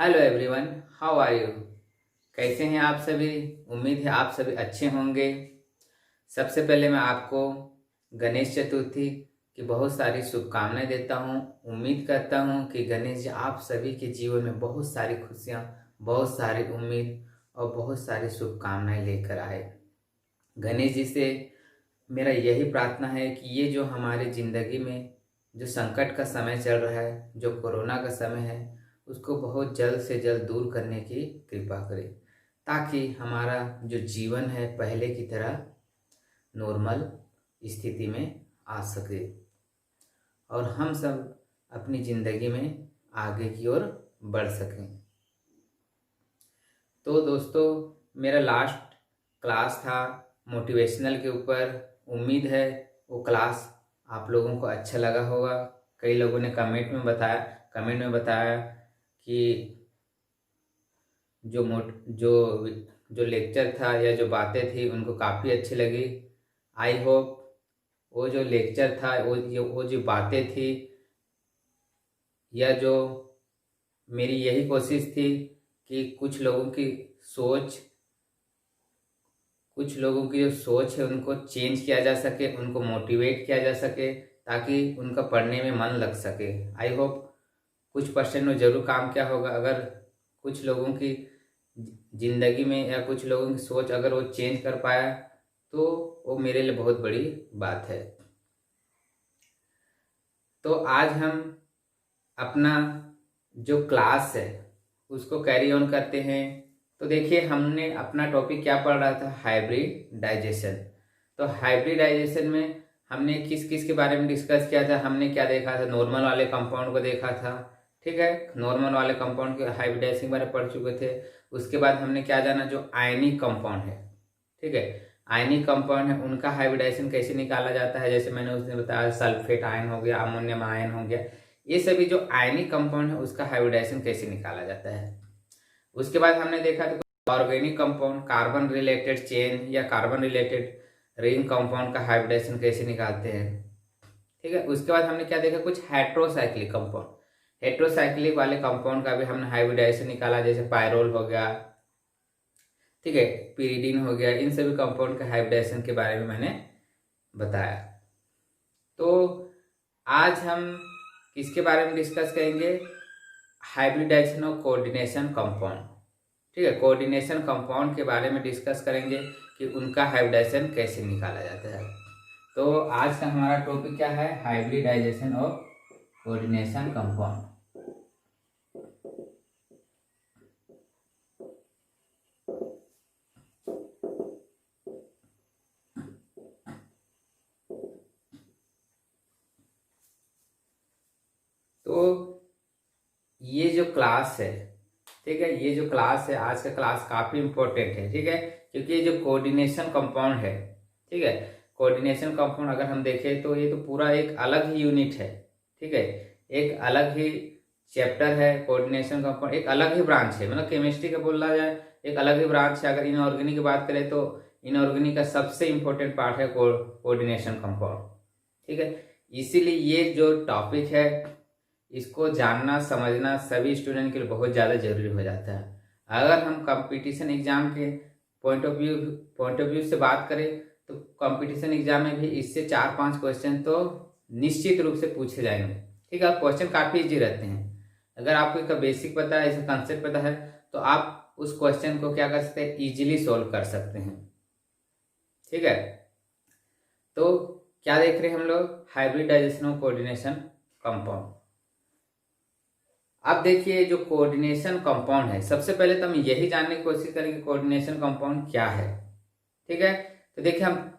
Hello everyone, how are you. कैसे हैं आप सभी। उम्मीद है आप सभी अच्छे होंगे। सबसे पहले मैं आपको गणेश चतुर्थी की बहुत सारी शुभकामनाएं देता हूं। उम्मीद करता हूं कि गणेश जी आप सभी के जीवन में बहुत सारी खुशियां, बहुत सारी उम्मीद और बहुत सारी शुभकामनाएं लेकर आए। गणेश जी से मेरा यही प्रार्थना है कि ये जो हमारे ज़िंदगी में जो संकट का समय चल रहा है, जो कोरोना का समय है, उसको बहुत जल्द से जल्द दूर करने की कृपा करें, ताकि हमारा जो जीवन है पहले की तरह नॉर्मल स्थिति में आ सके और हम सब अपनी ज़िंदगी में आगे की ओर बढ़ सकें। तो दोस्तों, मेरा लास्ट क्लास था मोटिवेशनल के ऊपर। उम्मीद है वो क्लास आप लोगों को अच्छा लगा होगा। कई लोगों ने कमेंट में बताया कि जो जो लेक्चर था या जो बातें थी उनको काफ़ी अच्छी लगी। आई होप वो जो लेक्चर था, वो जो बातें थी, या जो मेरी यही कोशिश थी कि सोच कुछ लोगों की जो सोच है उनको चेंज किया जा सके, उनको मोटिवेट किया जा सके, ताकि उनका पढ़ने में मन लग सके। आई होप कुछ परसेंट में ज़रूर काम किया होगा। अगर कुछ लोगों की ज़िंदगी में या कुछ लोगों की सोच अगर वो चेंज कर पाया तो वो मेरे लिए बहुत बड़ी बात है। तो आज हम अपना जो क्लास है उसको कैरी ऑन करते हैं। तो देखिए, हमने अपना टॉपिक क्या पढ़ रहा था, हाइब्रिडाइजेशन। तो हाइब्रिडाइजेशन में हमने किस किस के बारे में डिस्कस किया था। हमने क्या देखा था, नॉर्मल वाले कंपाउंड को देखा था। ठीक है, नॉर्मल वाले कंपाउंड के हाइब्रिडाइजेशन के बारे में पढ़ चुके थे। उसके बाद हमने क्या जाना, जो आयनिक कंपाउंड है, ठीक है, आयनिक कंपाउंड है, उनका हाइब्रिडाइजेशन कैसे निकाला जाता है। जैसे मैंने उस दिन बताया, सल्फेट आयन हो गया, अमोनियम आयन हो गया, ये सभी जो आयनिक कंपाउंड है उसका हाइब्रिडाइजेशन कैसे निकाला जाता है। उसके बाद हमने देखा था organic compound, carbon related chain या कार्बन रिलेटेड रिंग कंपाउंड का हाइब्रिडाइजेशन कैसे निकालते हैं। ठीक है, उसके बाद हमने क्या देखा, कुछ हेट्रोसाइक्लिक कंपाउंड, हेट्रोसाइक्लिक वाले कंपाउंड का भी हमने हाइब्रिडाइजेशन निकाला, जैसे पायरोल हो गया, ठीक है, पिरिडीन हो गया। इन सभी कंपाउंड के हाइब्रिडाइजेशन के बारे में मैंने बताया। तो आज हम किसके बारे में डिस्कस करेंगे, हाइब्रिडाइजेशन और कोऑर्डिनेशन कंपाउंड। ठीक है, कोऑर्डिनेशन कंपाउंड के बारे में डिस्कस करेंगे कि उनका हाइब्रिडाइजेशन कैसे निकाला जाता है। तो आज का हमारा टॉपिक क्या है, हाइब्रिडाइजेशन और कोऑर्डिनेशन कंपाउंड। तो ये जो क्लास है, ठीक है, ये जो क्लास है, आज का क्लास काफ़ी इंपॉर्टेंट है। ठीक है, क्योंकि ये जो कोऑर्डिनेशन कंपाउंड है, ठीक है, कोऑर्डिनेशन कंपाउंड अगर हम देखें तो ये तो पूरा एक अलग ही यूनिट है। ठीक है, एक अलग ही चैप्टर है। कोऑर्डिनेशन कंपाउंड एक अलग ही ब्रांच है, मतलब केमिस्ट्री का बोला जाए एक अलग ही ब्रांच है। अगर इनऑर्गेनिक की बात करें तो इनऑर्गेनिक का सबसे इंपॉर्टेंट पार्ट है कोऑर्डिनेशन कंपाउंड। ठीक है, इसीलिए ये जो टॉपिक है इसको जानना समझना सभी स्टूडेंट के लिए बहुत ज़्यादा जरूरी हो जाता है। अगर हम कंपटीशन एग्जाम के पॉइंट ऑफ व्यू से बात करें तो कंपटीशन एग्जाम में भी इससे 4-5 क्वेश्चन तो निश्चित रूप से पूछे जाएंगे। ठीक है, क्वेश्चन काफ़ी इजी रहते हैं। अगर आपको इसका बेसिक पता है, इसका कंसेप्ट पता है, तो आप उस क्वेश्चन को क्या कर सकते हैं, इजीली सोल्व कर सकते हैं। ठीक है, तो क्या देख रहे हैं हम लोग, हाइब्रिडाइजेशन और कोऑर्डिनेशन कंपाउंड। अब देखिए, जो कोऑर्डिनेशन कंपाउंड है, सबसे पहले तो हम यही जानने की कोशिश करेंगे कोऑर्डिनेशन कंपाउंड क्या है। ठीक है, तो देखिए हम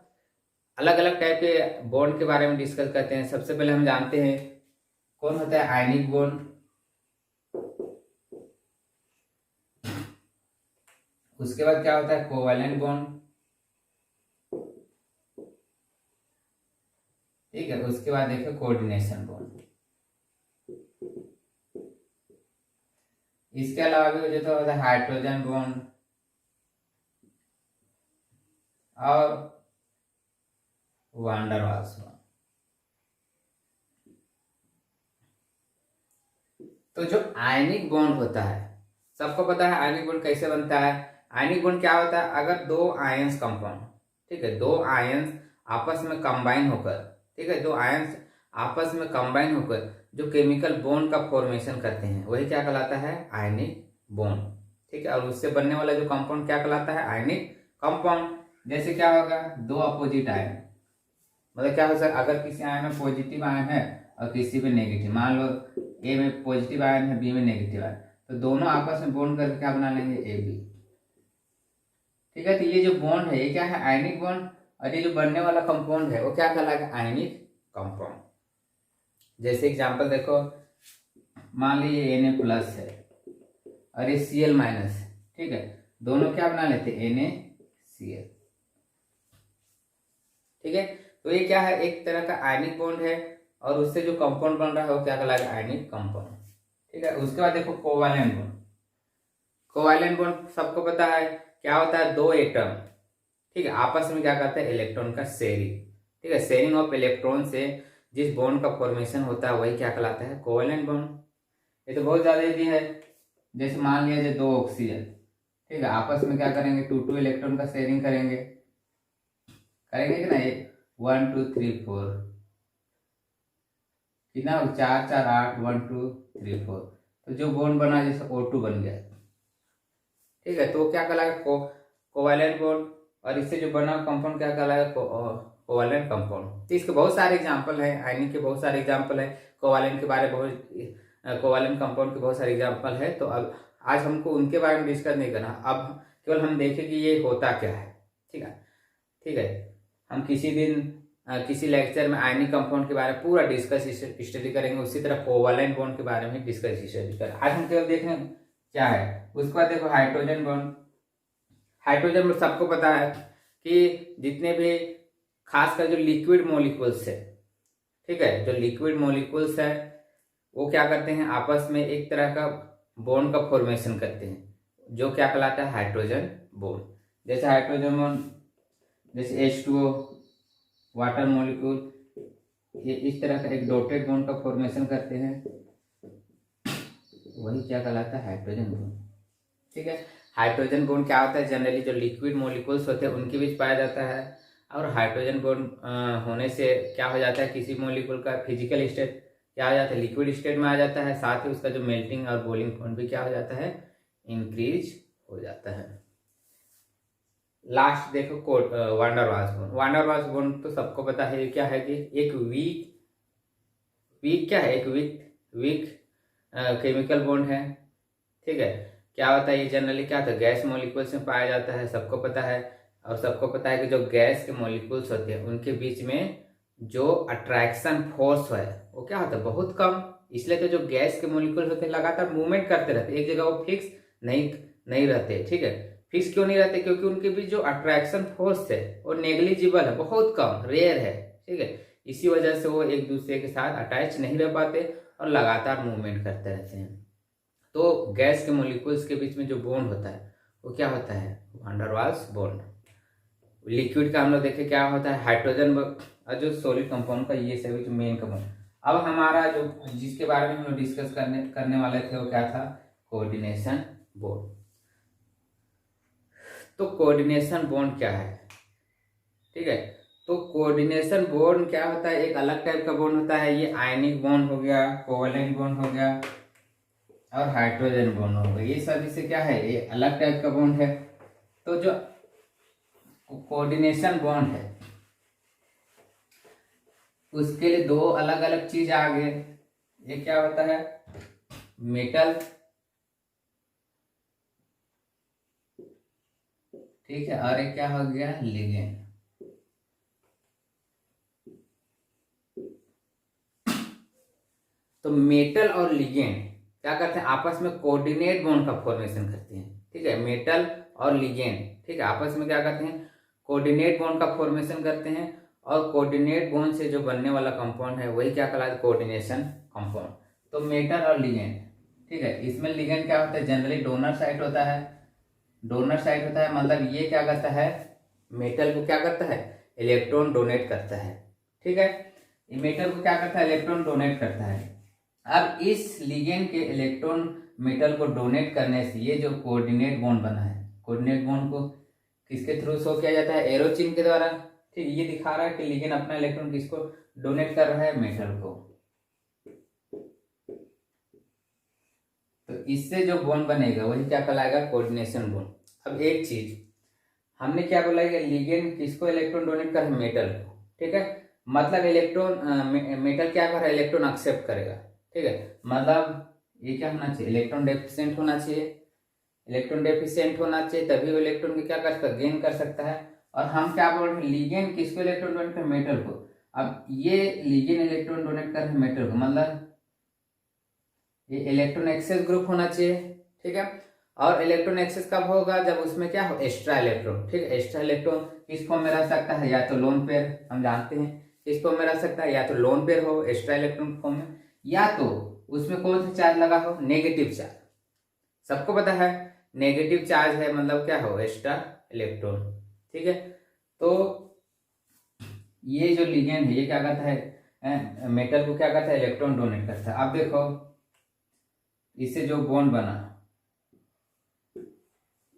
अलग अलग टाइप के बॉन्ड के बारे में डिस्कस करते हैं। सबसे पहले हम जानते हैं कौन होता है आयनिक बॉन्ड। उसके बाद क्या होता है कोवैलेंट बॉन्ड। ठीक है, उसके बाद देखिए कोऑर्डिनेशन बॉन्ड। इसके अलावा भी जो तो होता है हाइड्रोजन बॉन्ड और वांडर वाल्स बॉन्ड। तो जो आयनिक बॉन्ड होता है, सबको पता है आयनिक बॉन्ड कैसे बनता है। आयनिक बॉन्ड क्या होता है, अगर दो आयंस कंपाउंड, ठीक है, दो आयंस आपस में कंबाइन होकर, ठीक है, दो आयंस आपस में कंबाइन होकर जो केमिकल बॉन्ड का फॉर्मेशन करते हैं वही क्या कहलाता है, आयनिक बॉन्ड, ठीक है। और उससे बनने वाला जो कंपाउंड क्या कहलाता है, आयनिक कंपाउंड। जैसे क्या होगा, दो अपोजिट आयन, मतलब क्या हो सकता है, अगर किसी आयन में पॉजिटिव आयन है और किसी में नेगेटिव, मान लो ए में पॉजिटिव आयन है, बी में नेगेटिव आयन, तो दोनों आपस में बॉन्ड करके क्या बना लेंगे, ए बी, ठीक है। तो ये जो बॉन्ड है ये क्या है, आयनिक बॉन्ड, और ये जो बनने वाला कंपाउंड है वो क्या कहलाएगा, आयनिक कंपाउंड। जैसे एग्जांपल देखो, मान लीजिए Na+ है और ये Cl- है, ठीक है, दोनों क्या बना लेते हैं, NaCl, ठीक है। तो ये क्या है, एक तरह का आयनिक बॉन्ड है, और उससे जो कंपाउंड बन रहा है वो क्या कहलाएगा, आयनिक कंपाउंड, ठीक है। उसके बाद देखो कोवैलेंट बॉन्ड। कोवैलेंट बॉन्ड सबको पता है क्या होता है, दो एटम, ठीक है, आपस में क्या करते हैं, इलेक्ट्रॉन का शेयरिंग, ठीक है, शेयरिंग ऑफ इलेक्ट्रॉन से जिस बॉन्ड का फॉर्मेशन होता है वही क्या कहलाता है, कोवैलेंट बॉन्ड। ये तो बहुत ज्यादा इजी है। जैसे मान लिया जाए दो ऑक्सीजन, ठीक है, आपस में क्या करेंगे, 2 इलेक्ट्रॉन का शेयरिंग करेंगे, करेंगे कि नहीं, 1 2 3 4, कितना 4 4 8, 1 2 3 4, तो जो बॉन्ड बना जैसे O2 बन गया, ठीक है, तो क्या कहलाएगा, कोवैलेंट बॉन्ड। और इससे जो बना कंपाउंड क्या कहलाएगा, कोवैलेंट कंपाउंड। तो इसके बहुत सारे एग्जांपल हैं, आयनिक के बहुत सारे एग्जांपल हैं, कोवैलेंट के बारे में बहुत, कोवैलेंट कंपाउंड के बहुत सारे एग्जांपल है। तो अब आज हमको उनके बारे में डिस्कस नहीं करना, अब केवल हम देखें कि ये होता क्या है, ठीक है, ठीक है। हम किसी दिन किसी लेक्चर में आयनिक कंपाउंड के बारे में पूरा डिस्कस स्टडी करेंगे, उसी तरह कोवैलेंट बॉन्ड के बारे में डिस्कस स्टडी करेंगे। आज हम केवल देखने क्या है। उसके बाद देखो हाइड्रोजन बॉन्ड। हाइड्रोजन बॉन्ड सबको पता है कि जितने भी खासकर जो लिक्विड मॉलिक्यूल्स है, ठीक है, जो लिक्विड मॉलिक्यूल्स है वो क्या करते हैं, आपस में एक तरह का बॉन्ड का फॉर्मेशन करते हैं, जो क्या कहलाता है, हाइड्रोजन बॉन्ड। जैसे हाइड्रोजन बॉन्ड, जैसे H2O वाटर मॉलिक्यूल, ये इस तरह का एक डॉटेड बॉन्ड का फॉर्मेशन करते हैं, वही क्या कहलाता है, हाइड्रोजन बॉन्ड, ठीक है। हाइड्रोजन बॉन्ड क्या होता है, जनरली जो लिक्विड मॉलिक्यूल्स होते हैं उनके बीच पाया जाता है, और हाइड्रोजन बॉन्ड होने से क्या हो जाता है, किसी मॉलिक्यूल का फिजिकल स्टेट क्या हो जाता है, लिक्विड स्टेट में आ जाता है, साथ ही उसका जो मेल्टिंग और बॉइलिंग पॉइंट भी क्या हो जाता है, इंक्रीज हो जाता है। लास्ट देखो van der Waals bond. Van der Waals bond तो सबको पता है क्या है, कि एक वीक क्या है, एक वीक केमिकल बॉन्ड है, ठीक है। क्या होता है, ये जनरली क्या होता है, गैस मॉलिक्यूल्स में पाया जाता है, सबको पता है। और सबको पता है कि जो गैस के मॉलिक्यूल्स होते हैं उनके बीच में जो अट्रैक्शन फोर्स है वो क्या होता है, बहुत कम। इसलिए तो जो गैस के मॉलिक्यूल्स होते हैं लगातार मूवमेंट करते रहते हैं, एक जगह वो फिक्स नहीं रहते, ठीक है। फिक्स क्यों नहीं रहते, क्योंकि उनके बीच जो अट्रैक्शन फोर्स है वो नेग्लिजिबल है, बहुत कम, रेयर है, ठीक है। इसी वजह से वो एक दूसरे के साथ अटैच नहीं रह पाते और लगातार मूवमेंट करते रहते हैं। तो गैस के मॉलिक्यूल्स के बीच में जो बॉन्ड होता है वो क्या होता है, van der Waals bond. Liquid का हम लोग देखे क्या होता है, हाइड्रोजन, और जो सॉलिड कंपाउंड का ये सभी जो मेन कंपाउंड। अब हमारा जो जिसके बारे में हम लोग डिस्कस करने वाले थे वो क्या था, कोऑर्डिनेशन बॉन्ड। तो कोऑर्डिनेशन बॉन्ड क्या है, ठीक है। तो कोऑर्डिनेशन बॉन्ड क्या होता है, एक अलग टाइप का बॉन्ड होता है। ये आयनिक बॉन्ड हो गया, कोवैलेंट बॉन्ड हो गया और हाइड्रोजन बॉन्ड हो गया, ये सब इससे क्या है, ये अलग टाइप का बॉन्ड है। तो जो कोऑर्डिनेशन बॉन्ड है उसके लिए दो अलग अलग चीज आ गए। ये क्या होता है, मेटल, ठीक है, और एक क्या हो गया, लिगेंड। तो मेटल और लिगेंड क्या करते हैं, आपस में कोऑर्डिनेट बॉन्ड का फॉर्मेशन करते हैं, ठीक है। मेटल और लिगेंड, ठीक है, आपस में क्या करते हैं, कोऑर्डिनेट बॉन्ड का फॉर्मेशन करते हैं। और कोऑर्डिनेट बॉन्ड से जो बनने वाला कंपाउंड है वही क्या कहलाता है, कोऑर्डिनेशन कंपाउंड। तो मेटल और लिगेंड, ठीक है, इसमें लिगेंड क्या होता है, जनरली डोनर साइट होता है। डोनर साइट होता है मतलब ये क्या करता है, मेटल को क्या करता है, इलेक्ट्रॉन डोनेट करता है, ठीक है। ये मेटल को क्या करता है, इलेक्ट्रॉन डोनेट करता है। अब इस लिगेंड के इलेक्ट्रॉन मेटल को डोनेट करने से ये जो कोऑर्डिनेट बॉन्ड बना है, कोऑर्डिनेट बॉन्ड को किसके थ्रू शो किया जाता है, एरो चिन्ह के द्वारा। ठीक, ये दिखा रहा है कि लिगेंड अपना इलेक्ट्रॉन किसको डोनेट कर रहा है, मेटल को। तो इससे जो बॉन्ड बनेगा वही क्या कहलाएगा, कोऑर्डिनेशन बॉन्ड। अब एक चीज हमने क्या बोला है, लिगेंड किसको इलेक्ट्रॉन डोनेट कर रहा है, मेटल को। ठीक है, मतलब इलेक्ट्रॉन मेटल क्या कर रहा है, इलेक्ट्रॉन एक्सेप्ट करेगा। ठीक है, मतलब ये क्या होना चाहिए, इलेक्ट्रॉन डेफिशिएंट होना चाहिए। इलेक्ट्रॉन डेफिशिएंट होना चाहिए तभी वो इलेक्ट्रॉन को क्या कर सकता है, गेन कर सकता है। और हम क्या बोल रहे हैं, लिगेंड किसको इलेक्ट्रॉन डोनेट कर रहे हैं, मेटल को। अब ये लिगेंड इलेक्ट्रॉन डोनेट कर रहे हैं मेटल को, मतलब ये इलेक्ट्रॉन एक्सेस ग्रुप होना चाहिए। ठीक है, और इलेक्ट्रॉन एक्सेस कब होगा, जब उसमें क्या हो, एक्स्ट्रा इलेक्ट्रॉन। ठीक है, एक्स्ट्रा इलेक्ट्रॉन किस फॉर्म में रह सकता है, या तो लोन पेयर, हम जानते हैं किस फॉर्म में रह सकता है, या तो लोन पेयर हो एक्स्ट्रा इलेक्ट्रॉन फॉर्म में, या तो उसमें कौन सा चार्ज लगा हो, नेगेटिव चार्ज। सबको पता है नेगेटिव चार्ज है मतलब क्या हो, एक्स्ट्रा इलेक्ट्रॉन। ठीक है, तो ये जो लिगेंड है ये क्या करता है, मेटल को क्या करता है, इलेक्ट्रॉन डोनेट करता है। अब देखो इससे जो बॉन्ड बना,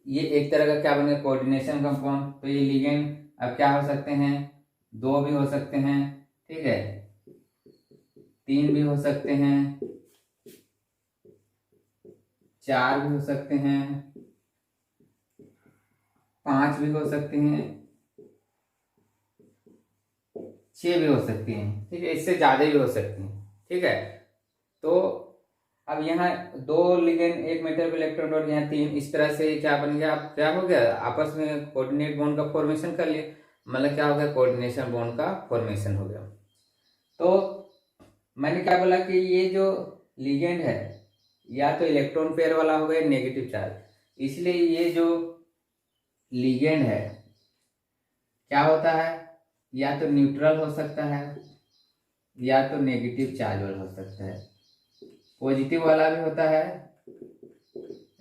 ये एक तरह का क्या बनेगा, कोऑर्डिनेशन कंपाउंड। तो ये लिगेंड अब क्या हो सकते हैं, 2 भी हो सकते हैं। ठीक है, 3 भी हो सकते हैं, 4 भी हो सकते हैं, 5 भी हो सकते हैं, 6 भी हो सकती हैं। ठीक है, इससे ज्यादा भी हो सकती हैं। ठीक है, तो अब यहाँ 2 लिगेंड एक मेटल को इलेक्ट्रॉन और यहाँ 3, इस तरह से क्या बन गया, अब क्या हो गया, आपस में कोऑर्डिनेट बॉन्ड का फॉर्मेशन कर लिया। मतलब क्या हो गया, कोऑर्डिनेशन बॉन्ड का फॉर्मेशन हो गया। तो मैंने क्या बोला कि ये जो लिगेंड है या तो इलेक्ट्रॉन पेयर वाला हो गया, नेगेटिव चार्ज, इसलिए ये जो लिगेंड है क्या होता है, या तो न्यूट्रल हो सकता है या तो नेगेटिव चार्ज वाला हो सकता है। पॉजिटिव वाला भी होता है,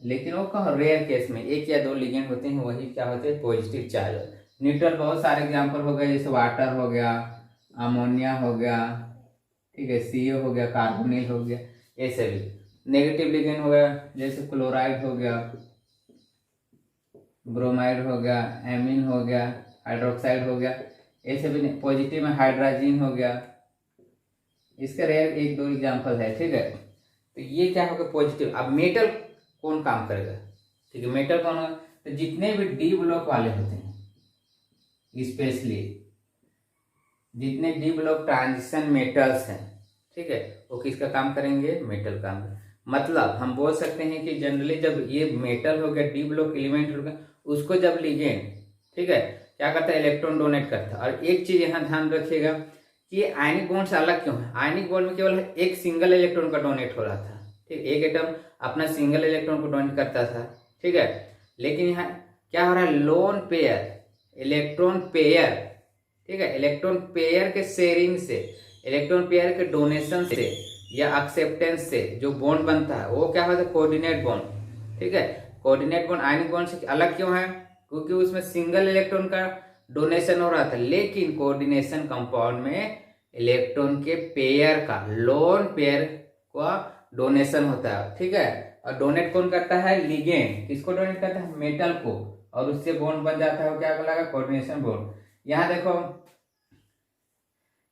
लेकिन वो कहाँ, रेयर केस में 1 या 2 लिगेंड होते हैं वही क्या होते हैं, पॉजिटिव चार्ज। न्यूट्रल बहुत सारे एग्जांपल हो गए, जैसे वाटर हो गया, अमोनिया हो गया, ठीक है, CO हो गया, कार्बोनिल हो गया, ऐसे भी। नेगेटिव लिगेंड हो गया जैसे क्लोराइड हो गया, ब्रोमाइड हो गया, एमीन हो गया, हाइड्रोक्साइड हो गया, ऐसे भी। पॉजिटिव में हाइड्रोजन हो गया, इसका रेयर 1-2 एग्जांपल है। ठीक है, तो ये क्या होगा, पॉजिटिव। अब मेटल कौन काम करेगा, ठीक है, मेटल कौन होगा, तो जितने भी डी ब्लॉक वाले होते हैं, स्पेशली जितने डी ब्लॉक ट्रांजिशन मेटल्स हैं, ठीक है, वो किसका काम करेंगे, मेटल काम। मतलब हम बोल सकते हैं कि जनरली जब ये मेटल हो गया, डी ब्लॉक एलिमेंट हो गया, उसको जब लिगेंड, ठीक है, क्या करता है, इलेक्ट्रॉन डोनेट करता है। और एक चीज यहाँ ध्यान रखिएगा कि ये आयनिक बॉन्ड से अलग क्यों है। आयनिक बॉन्ड में केवल एक सिंगल इलेक्ट्रॉन का डोनेट हो रहा था। ठीक, एक एटम अपना सिंगल इलेक्ट्रॉन को डोनेट करता था। ठीक है, लेकिन यहाँ क्या हो रहा है, लोन पेयर, इलेक्ट्रॉन पेयर, ठीक है, इलेक्ट्रॉन पेयर के शेयरिंग से, इलेक्ट्रॉन पेयर के डोनेशन से या एक्सेप्टेंस से जो बॉन्ड बनता है वो क्या होता है, कोऑर्डिनेट बॉन्ड। ठीक है, कोऑर्डिनेट बॉन्ड आयनिक बॉन्ड से अलग क्यों है, क्योंकि उसमें सिंगल इलेक्ट्रॉन का डोनेशन हो रहा था, लेकिन कोऑर्डिनेशन कंपाउंड में इलेक्ट्रॉन के पेयर का, लोन पेयर का डोनेशन होता है। ठीक है, और डोनेट कौन करता है, लिगेंड। किसको डोनेट करता है, मेटल को, और उससे बॉन्ड बन जाता है, वो क्या कहलाएगा, कोऑर्डिनेशन बॉन्ड। यहाँ देखो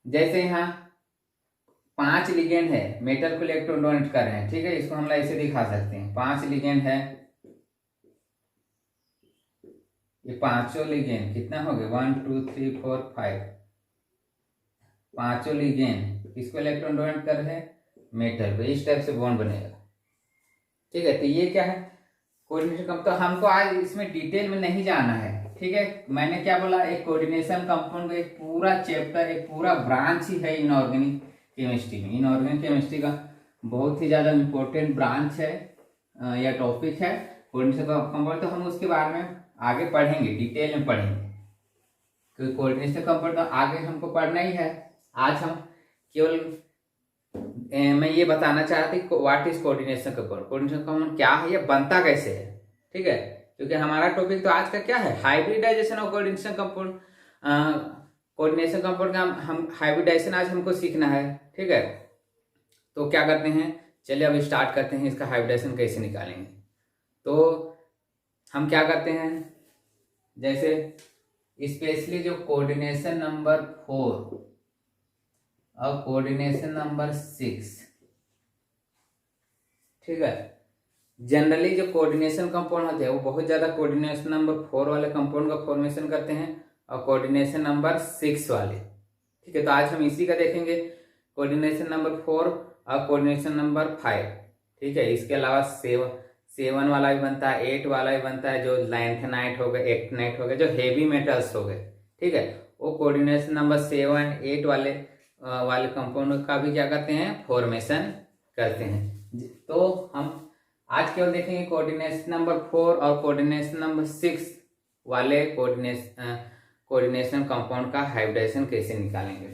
जैसे यहाँ 5 लिगेंड है, मेटल को इलेक्ट्रॉन डोनेट कर रहे हैं। ठीक है, इसको हम ऐसे दिखा सकते हैं, 5 लिगेंड है, ये पांचों लिगेंड कितना हो गया, 1 2 3 4 5, पांचों लिगेंड किसको इलेक्ट्रॉन डोनेट कर रहे हैं, मेटल को। इस टाइप से बॉन्ड बनेगा। ठीक है, तो ये क्या है, कोऑर्डिनेशन कंपाउंड। तो हमको आज इसमें डिटेल में नहीं जाना है। ठीक है, मैंने क्या बोला, एक कोऑर्डिनेशन कंपाउंड का एक पूरा चैप्टर, एक पूरा ब्रांच ही है इनऑर्गेनिक केमिस्ट्री में। इनऑर्गेनिक केमिस्ट्री का बहुत ही ज्यादा इंपॉर्टेंट ब्रांच है या टॉपिक है कोऑर्डिनेशन कंपाउंड। तो हम उसके बारे में आगे पढ़ेंगे, डिटेल में पढ़ेंगे, क्योंकि कोऑर्डिनेशन कंपाउंड तो आगे हमको पढ़ना ही है। आज हम केवल मैं ये बताना चाहती what is coordination compound, coordination compound क्या है, ये बनता कैसे है। ठीक है, क्योंकि हमारा टॉपिक तो आज का क्या है, hybridisation of coordination compound. Coordination compound का हम हाइब्रिडाइजेशन आज हमको सीखना है। ठीक है, तो क्या करते हैं, चलिए अब स्टार्ट करते हैं इसका हाइब्रिडेशन कैसे निकालेंगे। तो हम क्या करते हैं, जैसे स्पेशली जो कोऑर्डिनेशन नंबर 4 और कोऑर्डिनेशन नंबर 6, ठीक है, जनरली जो कोऑर्डिनेशन कंपाउंड होते हैं वो बहुत ज़्यादा कोऑर्डिनेशन नंबर 4 वाले कंपाउंड का फॉर्मेशन करते हैं और कोऑर्डिनेशन नंबर 6 वाले, ठीक है। तो आज हम इसी का देखेंगे, कोऑर्डिनेशन नंबर 4 और कोऑर्डिनेशन नंबर 5, ठीक है। इसके अलावा 7 वाला भी बनता है, 8 वाला भी बनता है, जो लैंथेनाइट हो गए, एक्टिनाइट हो गए, जो हेवी मेटल्स हो गए, ठीक है, वो कोऑर्डिनेशन नंबर 7, 8 वाले कंपाउंड का भी क्या करते हैं, फॉर्मेशन करते हैं। तो हम आज केवल देखेंगे कोऑर्डिनेशन नंबर 4 और कोऑर्डिनेशन नंबर 6 वाले कोऑर्डिनेशन कंपाउंड का हाइब्रिडेशन कैसे निकालेंगे।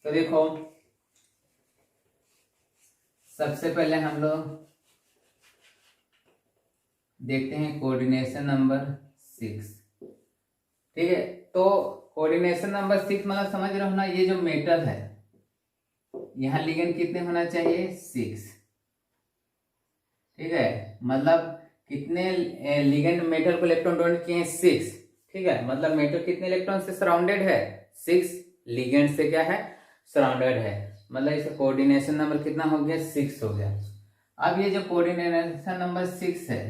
तो देखो, सबसे पहले हम लोग देखते हैं कोऑर्डिनेशन नंबर 6, ठीक है। तो कोऑर्डिनेशन नंबर 6 मतलब समझ रहे हो ना, ये जो मेटल है यहाँ लिगेंड कितने होना चाहिए, 6, ठीक है। मतलब कितने लिगेंड मेटल को इलेक्ट्रॉन डोनेट किए हैं, 6, ठीक है। मतलब मेटल कितने इलेक्ट्रॉन से सराउंडेड है, 6 लिगेंड से क्या है, सराउंडेड है। मतलब इसका कोऑर्डिनेशन नंबर कितना हो गया, 6 हो गया। अब ये जो कोऑर्डिनेशन नंबर 6 है,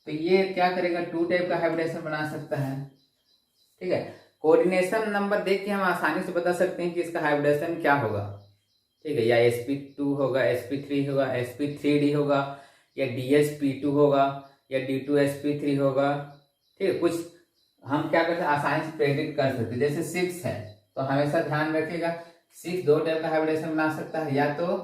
तो ये क्या करेगा, 2 टाइप का हाइब्रिडेशन बना सकता है, ठीक है। कोऑर्डिनेशन नंबर देख के हम आसानी से बता सकते हैं कि इसका हाइब्रिडेशन क्या होगा, ठीक है। या sp2 होगा, sp3 होगा, sp3d होगा, या dsp2 होगा, या d2sp3 होगा, ठीक है। कुछ हम क्या करते हैं, आसानी से प्रेडिक्ट कर सकते हैं। जैसे 6 है तो हमेशा ध्यान रखिएगा, 6 2 टाइप का हाइब्रिडेशन बना सकता है। या तो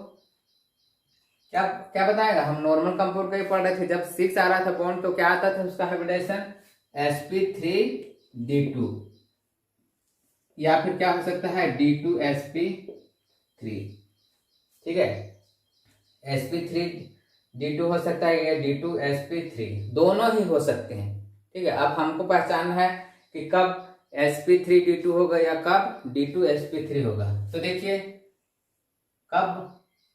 क्या क्या बताएगा, हम नॉर्मल कंपाउंड का ही पढ़ रहे थे, जब 6 आ रहा था बॉन्ड तो क्या आता था उसका हाइब्रिडेशन, sp3d2, या फिर क्या हो सकता है, d2sp3, ठीक है। sp3d2 हो सकता है या d2sp3, दोनों ही हो सकते हैं, ठीक है। अब हमको पहचानना है कि कब sp3d2 होगा या कब d2sp3 होगा। तो देखिए, कब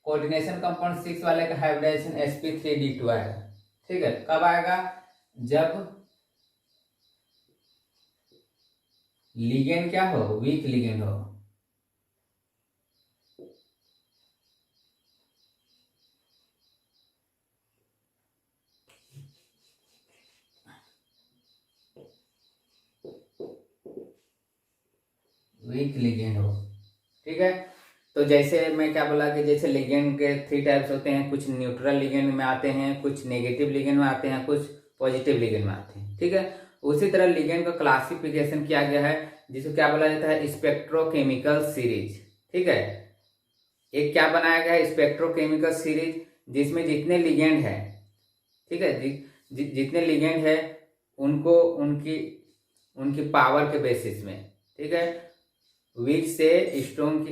कोऑर्डिनेशन कंपाउंड 6 वाले का हाइब्रिडेशन sp3d2 आएगा, ठीक है। कब आएगा, जब लिगेंड क्या हो, वीक लिगेंड हो, वीक लिगेंड हो, ठीक है। तो जैसे मैं क्या बोला कि जैसे लिगेंड के 3 टाइप्स होते हैं, कुछ न्यूट्रल लिगेंड में आते हैं, कुछ नेगेटिव लिगेंड में आते हैं, कुछ पॉजिटिव लिगेंड में आते हैं, ठीक है। उसी तरह लिगेंड का क्लासिफिकेशन किया गया है, जिसको क्या बोला जाता है, स्पेक्ट्रोकेमिकल सीरीज, ठीक है। एक क्या बनाया गया है, स्पेक्ट्रोकेमिकल सीरीज, जिसमें जितने लिगेंड है, ठीक है, जितने लिगेंड है उनको उनकी उनकी पावर के बेसिस में, ठीक है, वीक से स्ट्रॉन्ग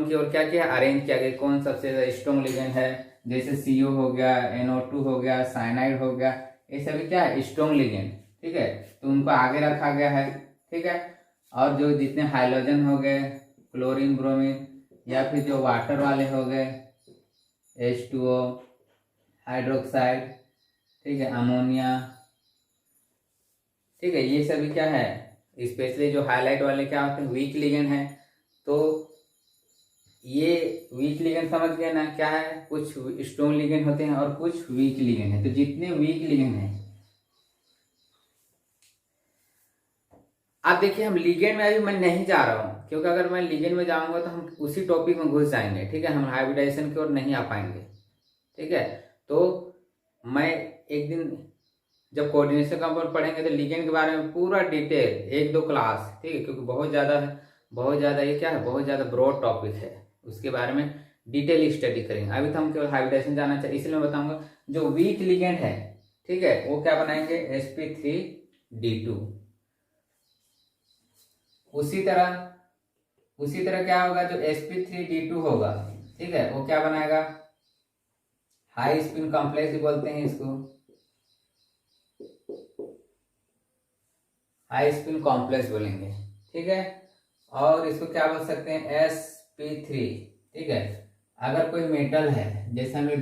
की ओर क्या किया, अरेंज किया गया, कौन सबसे ज्यादा स्ट्रॉन्ग लिगेंड है। जैसे CO हो गया, NO2 हो गया, साइनाइड हो गया, ये सभी क्या है, स्ट्रॉन्ग लिगेंड, ठीक है। तो उनको आगे रखा गया है, ठीक है। और जो जितने हाइड्रोजन हो गए, क्लोरीन, ब्रोमीन, या फिर जो वाटर वाले हो गए, H2O, हाइड्रोक्साइड, ठीक है, अमोनिया, ठीक है, ये सभी क्या है, स्पेशली जो हाईलाइट वाले क्या होते हैं, वीक लिगेंड है। तो ये वीक लिगेंड समझ गए ना, क्या है, कुछ स्ट्रॉन्ग लिगेंड होते हैं और कुछ वीक लिगेंड है। तो जितने वीक लिगेंड है, आप देखिए, हम लिगेंड में अभी मैं नहीं जा रहा हूं, क्योंकि अगर मैं लिगेंड में जाऊंगा तो हम उसी टॉपिक में घुस जाएंगे, ठीक है, हम हाइब्रिडाइजेशन की ओर नहीं आ पाएंगे, ठीक है। तो मैं एक दिन जब कोऑर्डिनेशन कंपाउंड पढ़ेंगे तो लिगेंड के बारे में पूरा डिटेल 1-2 क्लास, ठीक है, क्योंकि बहुत ज़्यादा ये क्या है, बहुत ज़्यादा ब्रॉड टॉपिक है, उसके बारे में डिटेल स्टडी करेंगे। अभी तो हम केवल हाइब्रिडेशन जाना चाहिए, इसलिए मैं बताऊंगा जो वीक लिगेंड है, ठीक है, वो क्या बनाएंगे, sp3d2। उसी तरह क्या होगा, जो sp3d2 होगा, ठीक है, वो क्या बनाएगा, हाई स्पिन कॉम्प्लेक्स बोलते हैं इसको, हाई स्पिन कॉम्प्लेक्स बोलेंगे, ठीक है। और इसको क्या बोल सकते हैं, sp3, ठीक है। अगर कोई मेटल है, जैसे हम लोग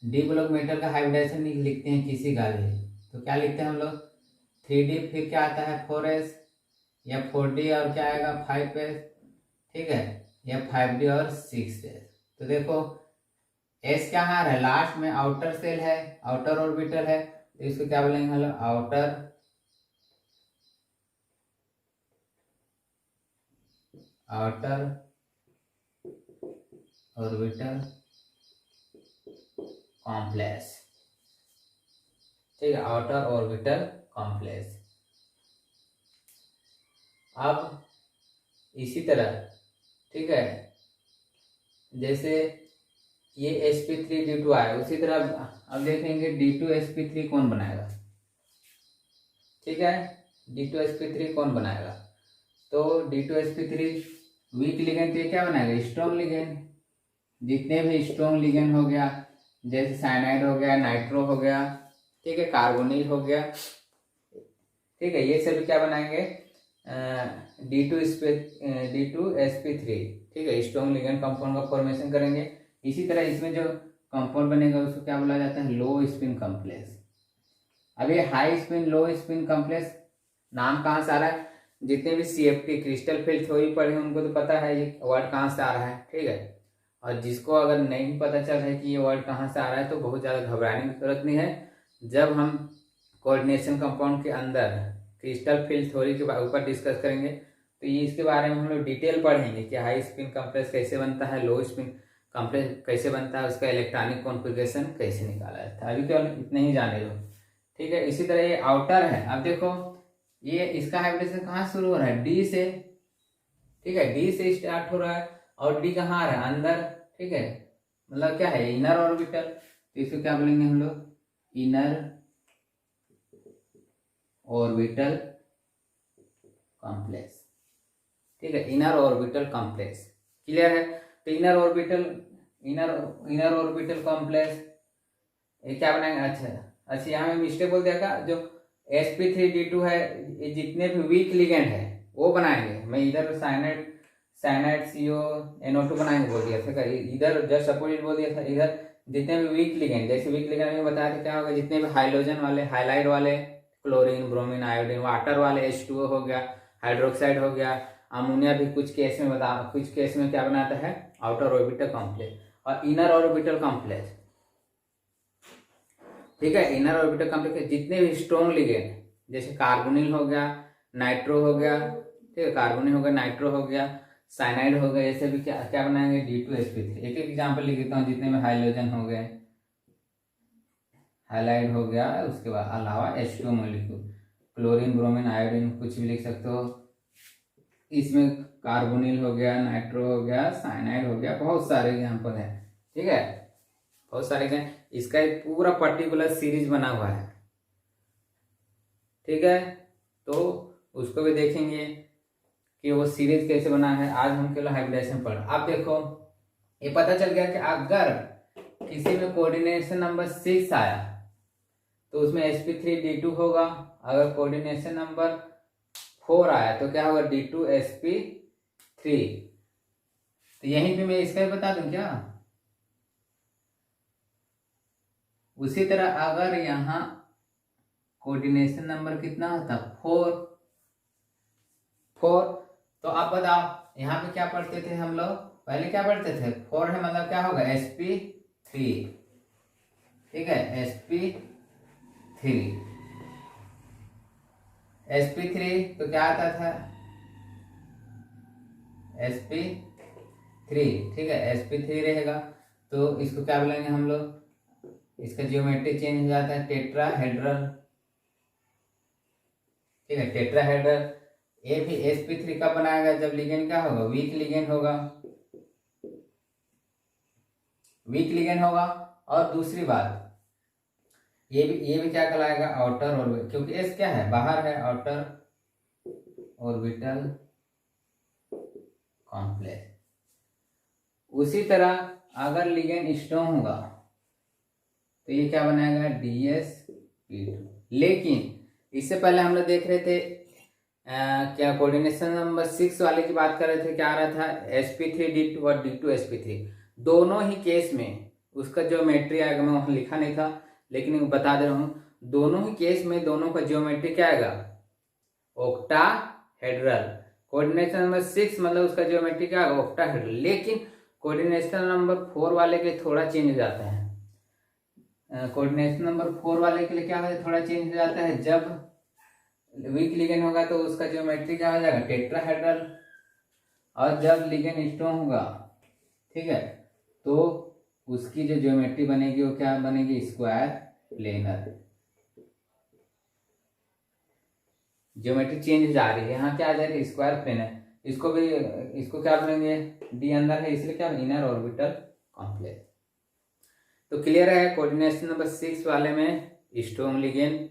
डी ब्लॉक मेटल का हाइब्रिडाइजेशन लिखते हैं किसी का भी, तो क्या लिखते हैं हम लोग 3D, फिर क्या आता है 4s, या 4D और क्या आएगा 5s, ठीक है, या 5D और 6s। तो देखो एस क्या है, लास्ट में आउटर सेल है, आउटर ऑर्बिटल है, तो इसको क्या बोलेंगे हम लोग आउटर ऑर्बिटल कॉम्प्लेक्स, ठीक है, आउटर ऑर्बिटल कॉम्प्लेक्स। अब इसी तरह, ठीक है, जैसे ये sp3d2 आया, उसी तरह अब देखेंगे d2sp3 कौन बनाएगा, ठीक है, d2sp3 कौन बनाएगा। तो d2sp3 वीक लिगेंड ये क्या बनाएगा, स्ट्रॉन्ग लिगेंड। जितने भी स्ट्रॉन्ग लिगेंड हो गया, जैसे साइनाइड हो गया, नाइट्रो हो गया, ठीक है, कार्बोनिल हो गया, ठीक है, ये सभी क्या बनाएंगे d2sp3, ठीक है, स्ट्रॉन्ग लिगेंड कंपाउंड का फॉर्मेशन करेंगे। इसी तरह इसमें जो कंपाउंड बनेगा उसको क्या बोला जाता है, लो स्पिन कॉम्प्लेक्स। अब ये हाई स्पिन लो स्पिन कॉम्प्लेक्स नाम कहाँ से आ रहा है, जितने भी CFT क्रिस्टल फील्ड थ्योरी पढ़े हैं उनको तो पता है ये वर्ड कहाँ से आ रहा है, ठीक है। और जिसको अगर नहीं पता चल रहा है कि ये वर्ड कहाँ से आ रहा है, तो बहुत ज़्यादा घबराने की जरूरत नहीं है। जब हम कोऑर्डिनेशन कंपाउंड के अंदर क्रिस्टल फील्ड थ्योरी के ऊपर डिस्कस करेंगे, तो ये इसके बारे में हम लोग डिटेल पढ़ेंगे कि हाई स्पिन कॉम्प्लेक्स कैसे बनता है, लो स्पिन कॉम्प्लेक्स कैसे बनता है, उसका इलेक्ट्रॉनिक कॉन्फ़िगरेशन कैसे निकाला जाता है। अभी तो इतने ही जाने दो, ठीक है। इसी तरह ये आउटर है, अब देखो ये इसका हाइब्रिडेशन कहाँ शुरू हो रहा है, डी से, ठीक है, डी से स्टार्ट हो रहा है, और डी कहाँ आ रहा है, अंदर, ठीक है, मतलब क्या है, इनर ऑर्बिटल। तो इसको क्या बोलेंगे हम लोग, इनर ऑर्बिटल कॉम्प्लेक्स, ठीक है, इनर ऑर्बिटल कॉम्प्लेक्स। क्लियर है। तो इनर ऑर्बिटल कॉम्प्लेक्स ये क्या बनाएंगे, अच्छा यहाँ में मिस्टेक बोल दिया का, जो sp3d2 है, ये जितने भी वीक लिगेंड है वो बनाएंगे। मैं इधर साइनाइड CO NO2 बनाएंगे बोल दिया था, इधर जस्ट अपोजिट बोल दिया था। इधर जितने भी वीक लिगेंड, जैसे वीक लिगेंड में बताया था क्या होगा, जितने भी हाइड्रोजन वाले, हाइलाइड वाले, क्लोरीन, ब्रोमीन, आयोडीन, वाटर वाले H2O हो गया, हाइड्रोक्साइड हो गया, अमोनिया भी कुछ केस में क्या बनाता है, आउटर ऑर्बिटल कॉम्प्लेक्स और इनर ऑर्बिटल कॉम्प्लेक्स, ठीक है। इनर ऑर्बिटल कॉम्प्लेक्स के जितने भी स्ट्रॉन्ग लिगेंड, जैसे कार्बोनिल हो गया, नाइट्रो हो गया, ठीक है, कार्बोनिल हो गया, नाइट्रो हो गया, साइनाइड हो गया, ऐसे भी क्या बनाएंगे, d2sp3। एक एग्जाम्पल लिख देता हूँ, जितने में हाइड्रोजन हो गए, हाइलाइड हो गया, उसके बाद अलावा H2O molecule, chlorine, bromine, iodine, कुछ भी लिख सकते हो। इसमें कार्बोनिल हो गया, नाइट्रो हो गया, साइनाइड हो गया, बहुत सारे एग्जाम्पल हैं, ठीक है, बहुत सारे हैं। इसका एक पूरा पर्टिकुलर सीरीज बना हुआ है, ठीक है, तो उसको भी देखेंगे कि वो सीरीज कैसे बना है। आज हम केवल हाइब्रिडेशन पढ़। अब देखो ये पता चल गया कि अगर किसी में कोऑर्डिनेशन नंबर 6 आया तो उसमें sp3d2 होगा। अगर कोऑर्डिनेशन नंबर 4 आया तो क्या होगा, d2sp3। तो यहीं पे मैं इसका भी बता दूं क्या। उसी तरह अगर यहाँ कोऑर्डिनेशन नंबर कितना होता, 4, तो आप बताओ यहाँ पे क्या पढ़ते थे हम लोग, पहले क्या पढ़ते थे, 4 है मतलब क्या होगा, sp3, ठीक है, sp3 तो क्या आता था, sp3, ठीक है, sp3 रहेगा। तो इसको क्या बोलेंगे हम लोग, इसका जियोमेट्री चेंज हो जाता है, टेट्राहेड्रल, ठीक है, टेट्राहेड्रल। ये भी sp3 कब बनाएगा, जब लिगेंड क्या होगा, वीक लिगेंड होगा, वीक लिगेंड होगा। और दूसरी बात ये भी क्या कहलाएगा, आउटर ऑर्बिटल, क्योंकि एस क्या है, बाहर है, आउटर ऑर्बिटल कॉम्प्लेक्स। उसी तरह अगर लिगेंड स्ट्रॉन्ग होगा तो ये क्या बनाएगा, dsp2। लेकिन इससे पहले हम लोग देख रहे थे क्या कोऑर्डिनेशन नंबर 6 वाले की बात कर रहे थे, क्या आ रहा था sp3d2 और d2sp3 दोनों ही केस में उसका ज्योमेट्री आएगा। मैं वहां लिखा नहीं था लेकिन बता दे रहा हूँ, दोनों ही केस में दोनों का ज्योमेट्री क्या आएगा, ऑक्टाहेड्रल। कोऑर्डिनेशन नंबर 6 मतलब उसका ज्योमेट्री क्या आएगा, ऑक्टाहेड्रल। लेकिन कोऑर्डिनेशन नंबर 4 वाले के थोड़ा चेंज हो जाता है। कोऑर्डिनेशन नंबर 4 वाले के लिए क्या है, थोड़ा चेंज हो जाता है। जब वीक लिगेंड होगा तो उसका ज्योमेट्री क्या हो जाएगा, टेट्राहेड्रल। और जब लिगेंड स्ट्रॉन्ग होगा, ठीक है, तो उसकी जो ज्योमेट्री बनेगी वो क्या बनेगी, स्क्वायर प्लेनर। ज्योमेट्री चेंज हो जा रही है, यहाँ क्या आ जाएगा, स्क्वायर प्लेनर। इसको क्या बनेंगे, डी अंदर है इसलिए क्या, इनर ऑर्बिटल कॉम्प्लेक्स। तो क्लियर है, कोऑर्डिनेशन नंबर 6 वाले में स्ट्रॉन्ग लिगेंड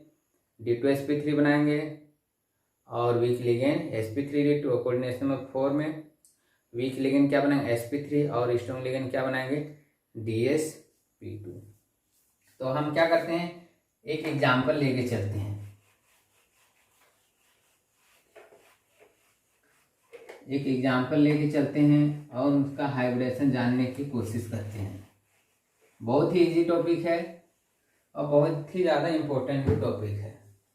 d2sp3 बनाएंगे और week ligand sp3d2। Coordination number 4 में वीक लिगेंड क्या बनाएंगे, sp3 और स्ट्रॉन्ग लिगेंड क्या बनाएंगे, dsp2। तो हम क्या करते हैं, एक एग्जाम्पल लेके चलते हैं। एक एग्जाम्पल लेके चलते हैं और उसका हाइब्रिडेशन जानने की कोशिश करते हैं। बहुत ही इजी टॉपिक है और बहुत ही ज़्यादा इम्पोर्टेंट भी टॉपिक है,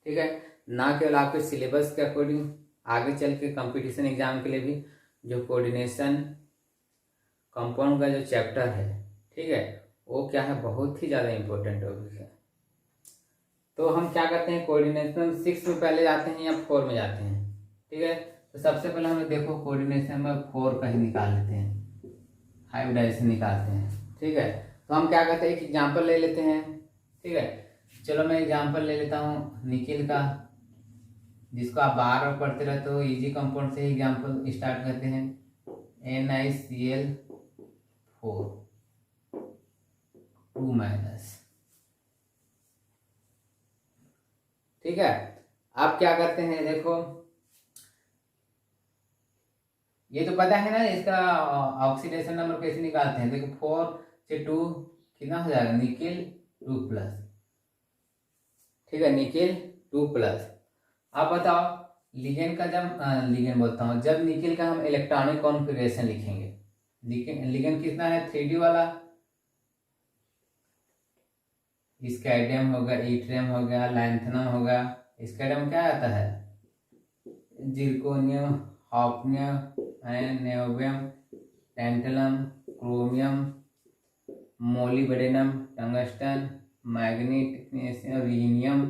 ठीक है। ना केवल आपके सिलेबस के अकॉर्डिंग, आगे चल के कंपटीशन एग्जाम के लिए भी जो कोऑर्डिनेशन कंपाउंड का जो चैप्टर है, ठीक है, वो क्या है, बहुत ही ज़्यादा इम्पोर्टेंट टॉपिक है। तो हम क्या करते हैं, कोऑर्डिनेशन 6 में पहले जाते हैं या 4 में जाते हैं, ठीक है। तो सबसे पहले हमें देखो कोऑर्डिनेशन में 4 का ही निकाल लेते हैं, हाइब्रिडाइजेशन निकालते हैं, ठीक है। तो हम क्या करते हैं, एक एग्जाम्पल ले लेते हैं, ठीक है। चलो मैं एग्जाम्पल ले लेता हूँ निकिल का, जिसको आप बार बार पढ़ते रहते हो। इजी कंपाउंड से एग्जाम्पल स्टार्ट करते हैं। NiCl4 2-, ठीक है। आप क्या करते हैं, देखो ये तो पता है ना, इसका ऑक्सीडेशन नंबर कैसे निकालते हैं। देखो 4 से 2 कितना हो जाएगा, निकिल 2+, ठीक है, निकिल 2+। आप बताओ लिगेंड का, जब लिगेंड बोलता हूँ, जब निकिल का हम इलेक्ट्रॉनिक कॉन्फ़िगरेशन लिखेंगे, लिगेंड कितना है, 3D वाला, स्कैंडियम हो गया, इट्रियम हो गया, लैंथनम हो गया। स्कैंडियम क्या आता है, zirconium, hafnium, niobium, tantalum, chromium, molybdenum, tungsten, मैग्नीट, रीनियम,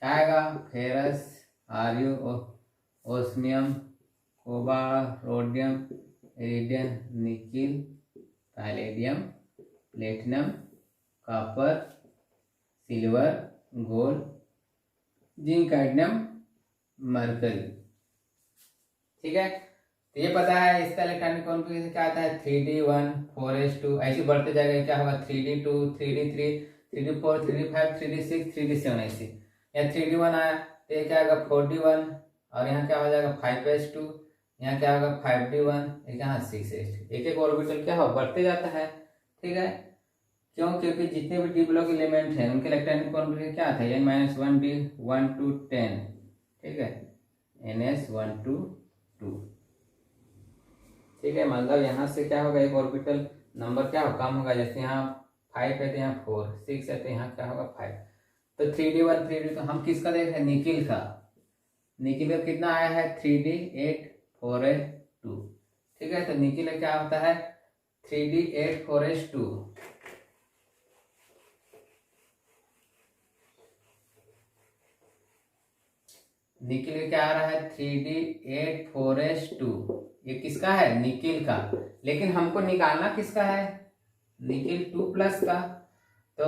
क्या आएगा, फेरस, आर्यू, osmium, cobalt, rhodium, iridium, nickel, palladium, platinum, copper, silver, gold, zinc, cadmium, mercury, ठीक है। तो ये पता है इसका इलेक्ट्रॉनिक कॉन्फ़िगरेशन क्या आता है, 3D1 4s2, ऐसे बढ़ते जाएगा, क्या होगा 3D2 3D3 3D4 3D5 3D6 3D7, ऐसे। या 3D1 आया तो ये क्या आएगा 4D1, और यहाँ क्या हो जाएगा 5s2, यहाँ क्या होगा 5D1, यहाँ 6s2। एक एक ऑर्बिटल क्या हो, बढ़ते जाता है, ठीक है। क्यों, क्योंकि जितने भी डी ब्लॉक एलिमेंट हैं उनके इलेक्ट्रॉनिक कॉन्फ़िगरेशन क्या आता है, N-1D 1 to 10, ठीक है, NS1 to 2, ठीक है। मतलब यहाँ से क्या होगा, एक ऑर्बिटल नंबर क्या हो, कम होगा। जैसे यहाँ 5 है तो यहाँ 4, 6 है तो यहाँ क्या होगा 5। तो 3D1 3D, तो हम किसका देख रहे हैं, निकिल का। निकिल का कितना आया है, 3D8 4s2, ठीक है। तो निकिल का क्या होता है, 3D8 4s2, निकिल का क्या आ रहा है, 3D8 4s2। ये किसका है, निकिल का। लेकिन हमको निकालना किसका है, निकिल 2+ का। तो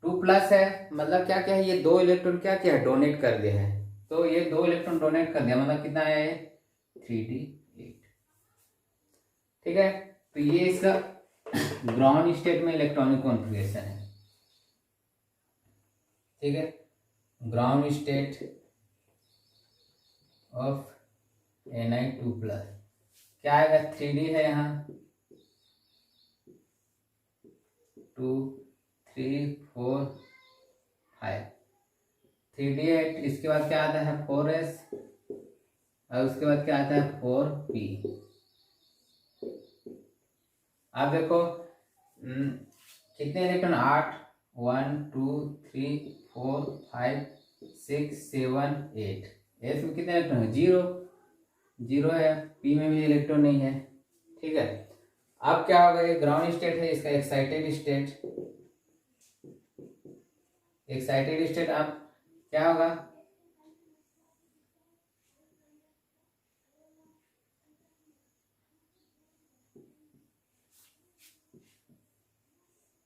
2+ है मतलब क्या क्या है, ये 2 इलेक्ट्रॉन क्या क्या है, डोनेट कर दिया है। तो ये 2 इलेक्ट्रॉन डोनेट कर दिया, मतलब कितना है, 3D8, ठीक है। तो ये इसका ग्राउंड स्टेट में इलेक्ट्रॉनिक कॉन्फ़िगरेशन है, ठीक है। ग्राउंड स्टेट ऑफ Ni2+, क्या आएगा, 3D है, यहाँ 2 3 4 5 3D8, इसके बाद क्या आता है 4s, और उसके बाद क्या आता है 4p। आप देखो कितने इलेक्ट्रॉन, 8, 1 2 3 4 5 6 7 8। एस में कितने इलेक्ट्रॉन है? 0 0 है। पी में भी इलेक्ट्रॉन नहीं है। ठीक है, अब क्या होगा, ये ग्राउंड स्टेट है, इसका एक्साइटेड स्टेट। एक्साइटेड स्टेट अब क्या होगा,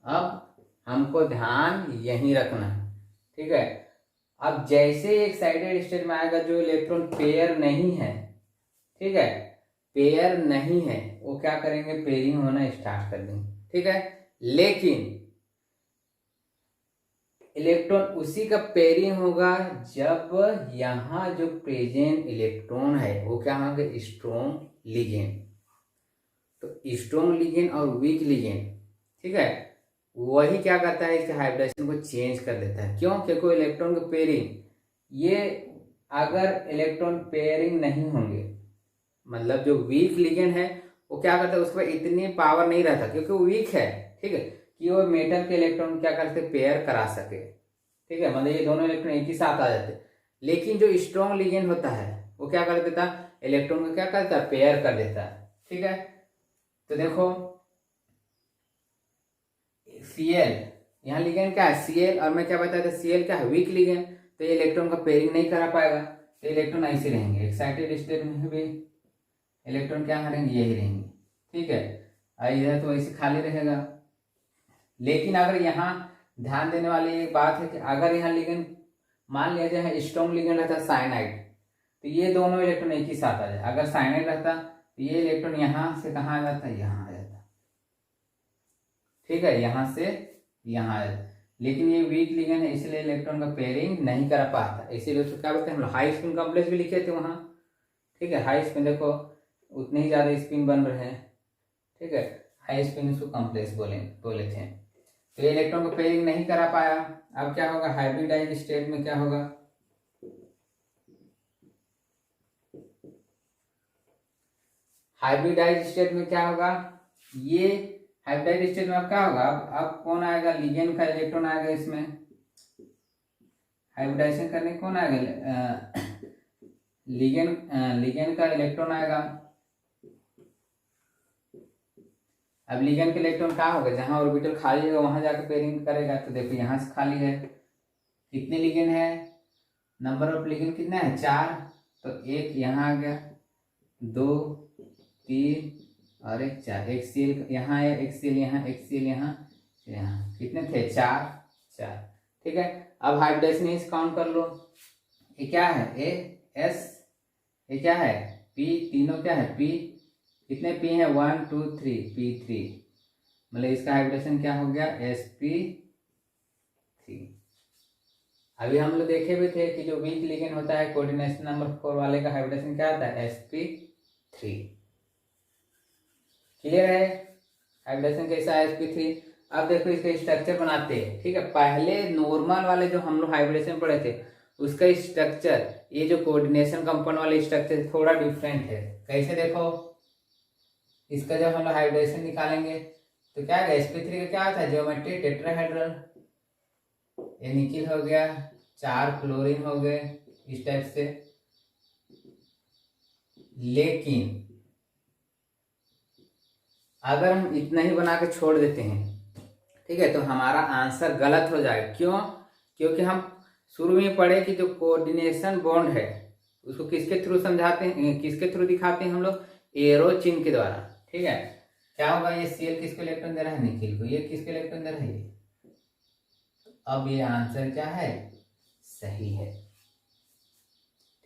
अब हमको ध्यान यहीं रखना है। ठीक है, अब जैसे एक्साइटेड स्टेट में आएगा, जो इलेक्ट्रॉन पेयर नहीं है, ठीक है, पेयर नहीं है, वो क्या करेंगे, पेयरिंग होना स्टार्ट कर देंगे। ठीक है, लेकिन इलेक्ट्रॉन उसी का पेयरिंग होगा जब यहाँ जो प्रेजेंट इलेक्ट्रॉन है वो क्या होंगे, स्ट्रॉन्ग लिगेंड। तो स्ट्रॉन्ग लिगेंड और वीक लिगेंड, ठीक है, वही क्या करता है, इसके हाइब्रिडेशन को चेंज कर देता है। क्यों? क्योंकि इलेक्ट्रॉन का पेयरिंग, ये अगर इलेक्ट्रॉन पेयरिंग नहीं होंगे, मतलब जो वीक लिगेंड है वो क्या करता है, उसके पास इतनी पावर नहीं रहता क्योंकि वो वीक है। ठीक है, कि वो मेटल के इलेक्ट्रॉन क्या करते, पेयर करा सके। ठीक है, मतलब ये दोनों इलेक्ट्रॉन एक ही साथ आ जाते। लेकिन जो स्ट्रॉन्ग लिगेंड होता है वो क्या कर देता, इलेक्ट्रॉन को क्या करता है, पेयर कर देता है। ठीक है, तो देखो Cl, यहाँ लिगेंड क्या है Cl, और मैं क्या बताया था Cl क्या है, वीक लिगेंड। तो ये इलेक्ट्रॉन का पेयरिंग नहीं करा पाएगा, तो इलेक्ट्रॉन ऐसे रहेंगे। एक्साइटेड स्टेट में भी इलेक्ट्रॉन क्या रहेंगे, यही रहेंगे। ठीक है, इधर तो ऐसे खाली रहेगा। लेकिन अगर यहाँ ध्यान देने वाली एक बात है कि अगर यहाँ लिगेंड मान लिया जाए स्ट्रॉन्ग लिगेंड रहता है साइनाइड, तो ये दोनों इलेक्ट्रॉन एक ही साथ आ जाए। अगर साइनाइड रहता तो ये इलेक्ट्रॉन यहाँ से कहाँ आ जाता, यहाँ आ जाता। ठीक है, यहाँ से यहाँ आ जाता। लेकिन ये वीक लिगेंड है, इसलिए इलेक्ट्रॉन का पेयरिंग नहीं कर पाता। इसीलिए उसको क्या बोलते हैं हम लोग, हाई स्पिन कॉम्प्लेक्स भी लिखे थे वहाँ। ठीक है, हाई स्पिन देखो उतने ही ज्यादा स्पिन बन रहे हैं। ठीक है, हाई स्पिन उसको कॉम्प्लेक्स बोले थे। तो ये इलेक्ट्रॉन को पेयरिंग नहीं करा पाया। अब क्या होगा, हाइब्रिडाइज स्टेट में क्या होगा, हाइब्रिडाइज स्टेट में क्या होगा, ये हाइब्रिडाइज स्टेट में अब क्या होगा, अब कौन आएगा, लिगेंड का इलेक्ट्रॉन आएगा इसमें। हाइब्रिडाइजेशन करने कौन आएगा, लिगेंड का इलेक्ट्रॉन आएगा। अब लिगेंड का इलेक्ट्रॉन क्या होगा, जहां ऑर्बिटल खाली होगा वहां जाकर पेयरिंग करेगा। तो देखो यहाँ से खाली है, कितने लिगेंड है, नंबर ऑफ लिगेंड कितना है, 4। तो एक यहाँ आ गया, 2 3 और एक 4। एक सील यहाँ है, एक सील यहाँ, एक सील यहाँ, यहाँ कितने थे, 4 4। ठीक है, अब हाइब्रिडाइजेशन काउंट कर लो। ये क्या है, ए एस, ये क्या है पी, तीनों क्या है पी। कितने पी है, 1 2 3, P3। मतलब इसका हाइब्रिडेशन क्या हो गया, sp3। अभी हम लोग देखे भी थे कि जो वीक लिगेंड होता है कोऑर्डिनेशन नंबर 4 वाले का हाइब्रिडेशन क्या आता है, sp3। क्लियर है हाइब्रिडेशन कैसा है, sp3। अब देखो इसका स्ट्रक्चर बनाते हैं। ठीक है, पहले नॉर्मल वाले जो हम लोग हाइब्रिडेशन पढ़े थे उसका स्ट्रक्चर, ये जो कोऑर्डिनेशन कंपाउंड वाले स्ट्रक्चर थोड़ा डिफरेंट है। कैसे, देखो इसका जब हम लोग हाइब्रिडेशन निकालेंगे तो क्या है, sp3 का क्या आता है, ज्योमेट्री टेट्राहेड्रल। ये निकिल हो गया, 4 क्लोरीन हो गए, इस टाइप से। लेकिन अगर हम इतना ही बना के छोड़ देते हैं, ठीक है, तो हमारा आंसर गलत हो जाएगा। क्यों? क्योंकि हम शुरू में पढ़े कि जो कोऑर्डिनेशन बॉन्ड है उसको किसके थ्रू समझाते हैं, किसके थ्रू दिखाते हैं हम लोग, एरो चिन्ह के द्वारा। ठीक है, क्या होगा, ये Cl किसको इलेक्ट्रॉन दे रहा है, निकिल को। ये किसको इलेक्ट्रॉन दे रहा है, ये। अब ये आंसर क्या है, सही है।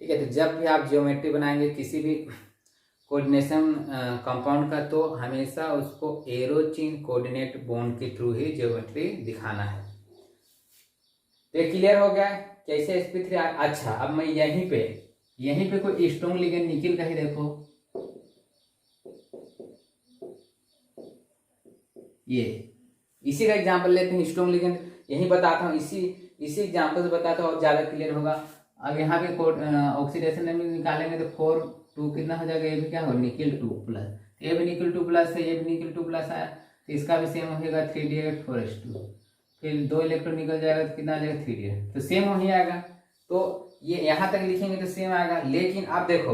ठीक है, तो जब भी आप ज्योमेट्री बनाएंगे किसी भी कोऑर्डिनेशन कंपाउंड का, तो हमेशा उसको एरो चिन्ह कोऑर्डिनेट बॉन्ड के थ्रू ही ज्योमेट्री दिखाना है। तो ये क्लियर हो गया कैसे sp3। अच्छा, अब मैं यहीं पे कोई स्ट्रॉन्ग लिगेंड निकिल का ही देखो, ये इसी का एग्जांपल लेते हैं, स्ट्रॉन्ग लिगेंड यही बताता हूँ, इसी एग्जांपल से बताता हूँ और ज्यादा क्लियर होगा। अब यहाँ पे ऑक्सीडेशन में निकालेंगे तो 4 2 कितना हो जाएगा, ये भी क्या होगा निकल 2 प्लस, ये भी निकल 2 प्लस है, ये भी निकल 2 प्लस आया, तो इसका भी सेम होगा 3d8 4s2, फिर 2 इलेक्ट्रॉन निकल जाएगा तो कितना आ जाएगा 3d8, तो सेम वही आएगा। तो ये यहाँ तक लिखेंगे तो सेम आएगा, लेकिन अब देखो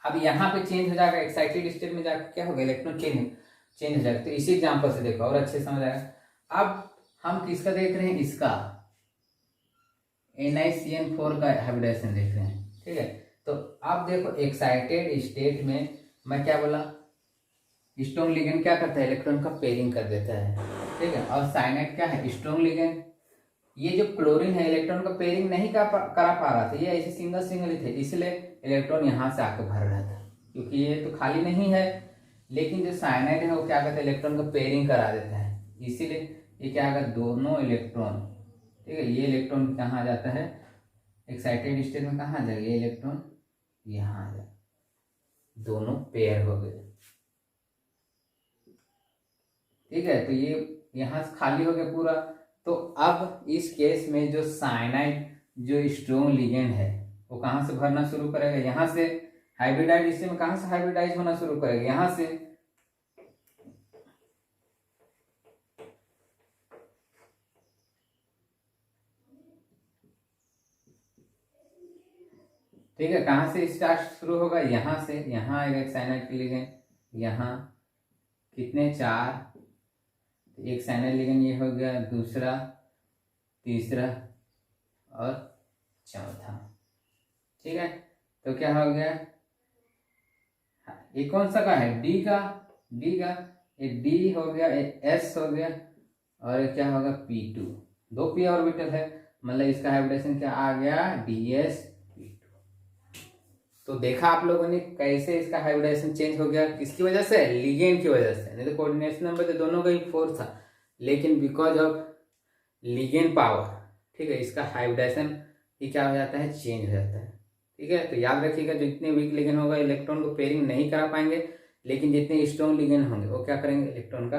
अब यहाँ पे चेंज हो जाएगा, एक्साइटेड स्टेट में जाकर क्या होगा इलेक्ट्रॉन चेंज हो जाएगा। तो इसी एग्जाम्पल से देखो और अच्छे समझ आएगा। अब हम किसका देख रहे हैं, इसका NiCN4 का हाइब्रिडाइजेशन देख रहे हैं, ठीक है। तो अब देखो एक्साइटेड स्टेट में मैं क्या बोला, स्ट्रॉन्ग लिगेंड क्या करता है इलेक्ट्रॉन का पेयरिंग कर देता है, ठीक है। और साइनाइड क्या है स्ट्रॉन्ग लिगेंड। ये जो क्लोरीन है इलेक्ट्रॉन का पेयरिंग नहीं करा पा रहा था, ये ऐसे सिंगल ही थे, इसलिए इलेक्ट्रॉन यहाँ से आके भर रहा था, क्योंकि ये तो खाली नहीं है। लेकिन जो साइनाइड है वो क्या करता है इलेक्ट्रॉन का पेयरिंग करा देता है, इसीलिए ये क्या होगा दोनों इलेक्ट्रॉन, ठीक है। ये इलेक्ट्रॉन कहाँ आ जाता है एक्साइटेड स्टेट में, कहाँ आ जाएगा ये इलेक्ट्रॉन यहाँ आ जाएगा, दोनों पेयर हो गए, ठीक है। तो ये यहाँ से खाली हो गया पूरा। तो अब इस केस में जो साइनाइड जो स्ट्रॉन्ग लिगेंड है वो कहाँ से भरना शुरू करेगा, यहाँ से हाइब्रिडाइज स्टेट में कहाँ से हाइब्रिडाइज होना शुरू करेगा, यहाँ से। ठीक है, कहाँ से स्टार्ट शुरू होगा, यहाँ से। यहाँ आएगा एक साइनाइड लिगेंड, यहाँ कितने 4, एक साइनाइड लिगेंड ये हो गया, दूसरा, तीसरा और चौथा, ठीक है। तो क्या हो गया, ये कौन सा का है डी का, ये डी हो गया, एस हो गया, और ये क्या होगा P2, 2 p ऑर्बिटल है, मतलब इसका हाइब्रिडेशन क्या आ गया DsP2। तो देखा आप लोगों ने कैसे इसका हाइब्रिडेशन चेंज हो गया, किसकी वजह से, लिगेंड की वजह से। नहीं तो कोऑर्डिनेशन नंबर तो दोनों का ही 4 था, लेकिन बिकॉज ऑफ लिगेंड पावर, ठीक है, इसका हाइब्रिडेशन ये क्या हो जाता है चेंज हो जाता है, ठीक है। तो याद रखिएगा जितने वीक लिगेंड होगा इलेक्ट्रॉन को पेयरिंग नहीं करा पाएंगे, लेकिन जितने स्ट्रॉन्ग लिगेंड होंगे वो क्या करेंगे इलेक्ट्रॉन का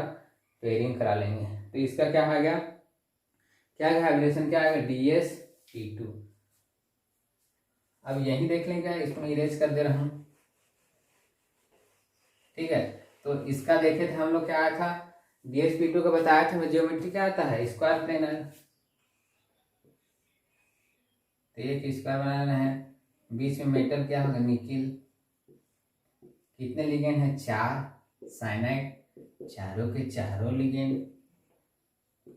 पेयरिंग करा लेंगे। तो इसका क्या आ गया, क्या हाइब्रिडेशन क्या आएगा DsP2। अब यही देख लेंगे, इसको मैं इरेज कर दे रहा हूं, ठीक है। तो इसका देखे थे हम लोग क्या आया था DsP2 का बताया था मैं, ज्योमेट्री क्या आता है स्क्वायर प्लेनर। तो एक स्क्वायर बनाना है, बीच में मेटल क्या होगा निकिल, कितने लिगेंड है 4, साइनाइड चारों के चारों लिगेंड,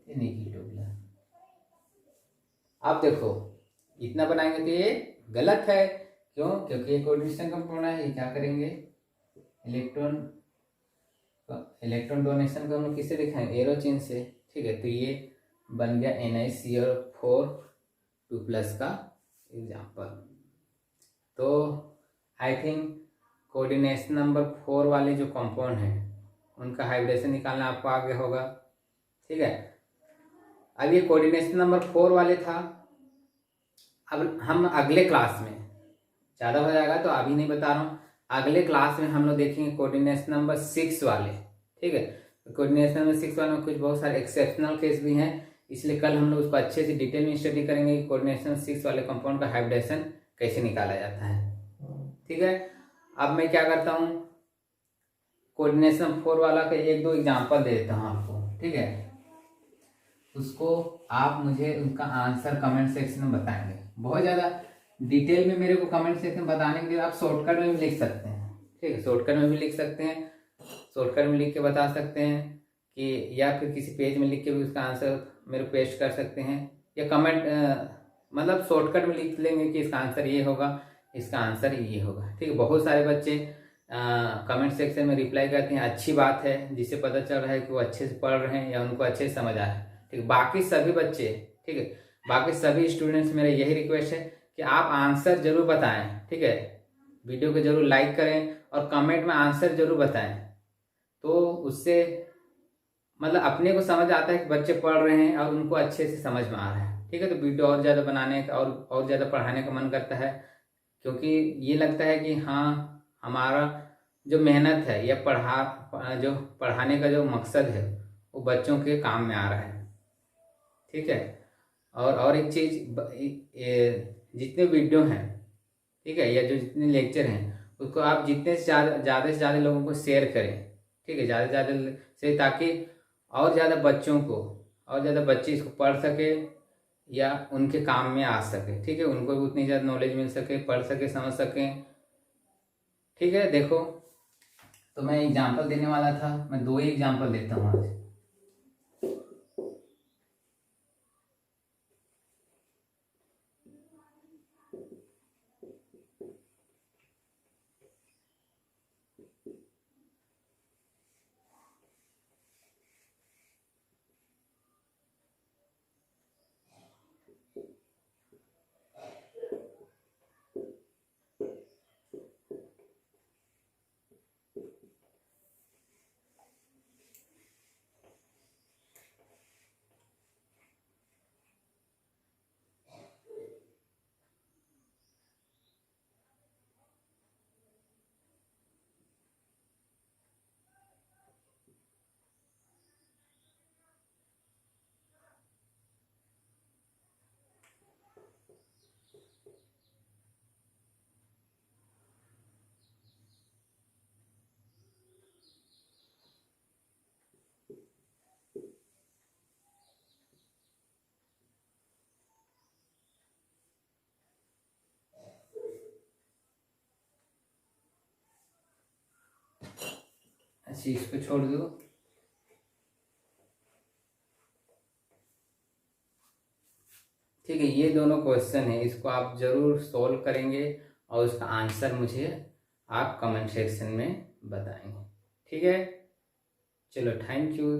निकिल डोगला। अब देखो इतना बनाएंगे तो ये गलत है, क्यों, क्योंकि ये कोऑर्डिनेशन कंपाउंड है, ये क्या करेंगे इलेक्ट्रॉन डोनेशन को हम लोग किससे दिखाएंगे एरो चिन्ह से, ठीक है। तो ये बन गया NiCl4 2+ का एग्जाम्पल। तो आई थिंक कोऑर्डिनेशन नंबर 4 वाले जो कंपाउंड हैं उनका हाइब्रिडेशन निकालना आपको आ गया होगा, ठीक है। अब ये कोऑर्डिनेशन नंबर 4 वाले था। अब हम अगले क्लास में, ज़्यादा हो जाएगा तो अभी नहीं बता रहा हूँ, अगले क्लास में हम लोग देखेंगे कोऑर्डिनेशन नंबर 6 वाले, ठीक है। कोऑर्डिनेशन नंबर 6 वाले में कुछ बहुत सारे एक्सेप्शनल केस भी हैं, इसलिए कल हम लोग उसको अच्छे से डिटेल में स्टडी करेंगे कि कोऑर्डिनेशन 6 वाले कंपाउंड का हाइब्रिडेशन कैसे निकाला जाता है, ठीक है। अब मैं क्या करता हूँ कोऑर्डिनेशन 4 वाला का 1-2 एग्जाम्पल दे देता हूँ आपको, ठीक है। उसको आप मुझे उनका आंसर कमेंट सेक्शन में बताएंगे। बहुत ज़्यादा डिटेल में मेरे को कमेंट सेक्शन में बताने के लिए आप शॉर्टकट में भी लिख सकते हैं, ठीक है। शॉर्टकट में भी लिख सकते हैं, शॉर्टकट में लिख के बता सकते हैं कि, या फिर किसी पेज में लिख के भी उसका आंसर मेरे को पेस्ट कर सकते हैं, या कमेंट मतलब शॉर्टकट में लिख लेंगे कि इसका आंसर ये होगा, इसका आंसर ये होगा, ठीक है। बहुत सारे बच्चे कमेंट सेक्शन में रिप्लाई करते हैं, अच्छी बात है, जिससे पता चल रहा है कि वो अच्छे से पढ़ रहे हैं या उनको अच्छे से समझ आ रहा है, ठीक। बाकी सभी बच्चे, ठीक है, बाकी सभी स्टूडेंट्स मेरा यही रिक्वेस्ट है कि आप आंसर जरूर बताएं, ठीक है। वीडियो को जरूर लाइक करें और कमेंट में आंसर जरूर बताएं, तो उससे मतलब अपने को समझ आता है कि बच्चे पढ़ रहे हैं और उनको अच्छे से समझ में आ रहा है, ठीक है। तो वीडियो और ज़्यादा बनाने का और ज़्यादा पढ़ाने का मन करता है, क्योंकि ये लगता है कि हाँ हमारा जो मेहनत है या जो पढ़ाने का जो मकसद है वो बच्चों के काम में आ रहा है, ठीक है। और एक चीज़ जितने वीडियो हैं, ठीक है, या जो जितने लेक्चर हैं, उसको आप जितने से ज़्यादा लोगों को शेयर करें, ठीक है, ज़्यादा से ज़्यादा से, ताकि और ज़्यादा बच्चों को, और ज़्यादा बच्चे इसको पढ़ सके या उनके काम में आ सके, ठीक है, उनको भी उतनी ज़्यादा नॉलेज मिल सके, पढ़ सके, समझ सकें, ठीक है। देखो, तो मैं एग्जाम्पल देने वाला था, मैं 2 ही एग्जाम्पल देता हूँ आज। अच्छा, इसको छोड़ दो। ठीक है, ये दोनों क्वेश्चन है, इसको आप जरूर सॉल्व करेंगे और उसका आंसर मुझे आप कमेंट सेक्शन में बताएंगे, ठीक है। चलो, थैंक यू।